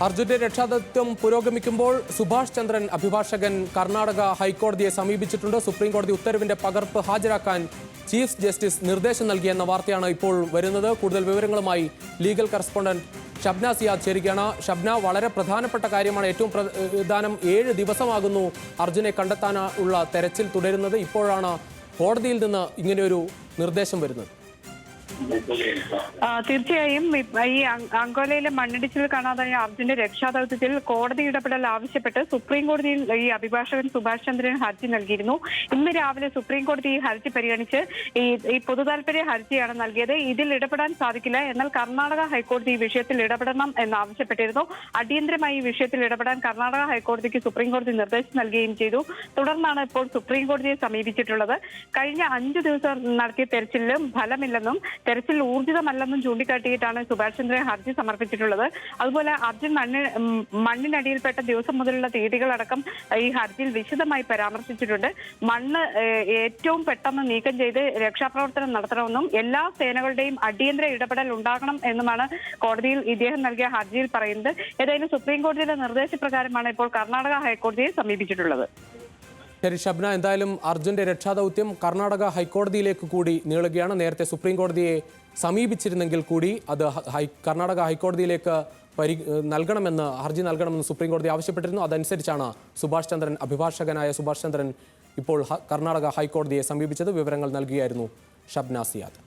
അർജുന്റെ രക്ഷാദൗത്യം പുരോഗമിക്കുമ്പോൾ സുഭാഷ് ചന്ദ്രൻ അഭിഭാഷകൻ കർണാടക ഹൈക്കോടതിയെ സമീപിച്ചിട്ടുണ്ട്. സുപ്രീം കോടതി ഉത്തരവിന്റെ പകർപ്പ് ഹാജരാക്കാൻ ചീഫ് ജസ്റ്റിസ് നിർദ്ദേശം നൽകിയെന്ന വാർത്തയാണ് ഇപ്പോൾ വരുന്നത്. കൂടുതൽ വിവരങ്ങളുമായി ലീഗൽ കറസ്പോണ്ടന്റ് ഷബ്ന സിയാദ് ചേരുകയാണ്. ഷബ്ന, വളരെ പ്രധാനപ്പെട്ട കാര്യമാണ്. ഏറ്റവും പ്രധാനം 7 ദിവസമാകുന്നു അർജുനെ കണ്ടെത്താനുള്ള തെരച്ചിൽ തുടരുന്നത്. ഇപ്പോഴാണ് കോടതിയിൽ നിന്ന് ഇങ്ങനെയൊരു നിർദ്ദേശം വരുന്നത്. തീർച്ചയായും ഈ അങ്കോലയിലെ മണ്ണിടിച്ചിൽ കാണാതായ അർജുന്റെ രക്ഷാദൗത്യത്തിൽ കോടതി ഇടപെടൽ ആവശ്യപ്പെട്ട് സുപ്രീം കോടതിയിൽ ഈ അഭിഭാഷകൻ സുഭാഷ് ചന്ദ്രൻ ഹർജി നൽകിയിരുന്നു. ഇന്ന് രാവിലെ സുപ്രീം കോടതി ഈ ഹർജി പരിഗണിച്ച് ഈ പൊതുതാൽപര്യ ഹർജിയാണ് നൽകിയത്. ഇതിൽ ഇടപെടാൻ സാധിക്കില്ല, എന്നാൽ കർണാടക ഹൈക്കോടതി ഈ വിഷയത്തിൽ ഇടപെടണം എന്നാവശ്യപ്പെട്ടിരുന്നു. അടിയന്തരമായി ഈ വിഷയത്തിൽ ഇടപെടാൻ കർണാടക ഹൈക്കോടതിക്ക് സുപ്രീം കോടതി നിർദ്ദേശം നൽകുകയും ചെയ്തു. തുടർന്നാണ് ഇപ്പോൾ സുപ്രീം കോടതിയെ സമീപിച്ചിട്ടുള്ളത്. കഴിഞ്ഞ 5 ദിവസം നടത്തിയ തെരച്ചിലിലും ഫലമില്ലെന്നും തെരച്ചിൽ ഊർജിതമല്ലെന്നും ചൂണ്ടിക്കാട്ടിയിട്ടാണ് സുഭാഷ് ചന്ദ്രൻ ഹർജി സമർപ്പിച്ചിട്ടുള്ളത്. അതുപോലെ അർജുൻ മണ്ണിനടിയിൽപ്പെട്ട ദിവസം മുതലുള്ള തീയതികളടക്കം ഈ ഹർജിയിൽ വിശദമായി പരാമർശിച്ചിട്ടുണ്ട്. മണ്ണ് ഏറ്റവും പെട്ടെന്ന് നീക്കം ചെയ്ത് രക്ഷാപ്രവർത്തനം നടത്തണമെന്നും എല്ലാ സേനകളുടെയും അടിയന്തര ഇടപെടൽ ഉണ്ടാകണം എന്നുമാണ് കോടതിയിൽ ഇദ്ദേഹം നൽകിയ ഹർജിയിൽ പറയുന്നത്. ഏതായാലും സുപ്രീം കോടതിയുടെ നിർദ്ദേശപ്രകാരമാണ് ഇപ്പോൾ കർണാടക ഹൈക്കോടതിയെ സമീപിച്ചിട്ടുള്ളത്. ശരി ഷബ്ന, എന്തായാലും അർജുന്റെ രക്ഷാദൗത്യം കർണാടക ഹൈക്കോടതിയിലേക്ക് കൂടി നീളുകയാണ്. നേരത്തെ സുപ്രീം കോടതിയെ സമീപിച്ചിരുന്നെങ്കിൽ കൂടി അത് കർണാടക ഹൈക്കോടതിയിലേക്ക് നൽകണമെന്ന് ഹർജി നൽകണമെന്ന് സുപ്രീം കോടതി ആവശ്യപ്പെട്ടിരുന്നു. അതനുസരിച്ചാണ് സുഭാഷ് ചന്ദ്രൻ അഭിഭാഷകനായ സുഭാഷ് ചന്ദ്രൻ ഇപ്പോൾ കർണാടക ഹൈക്കോടതിയെ സമീപിച്ചത്. വിവരങ്ങൾ നൽകുകയായിരുന്നു ഷബ്ന സിയാദ്.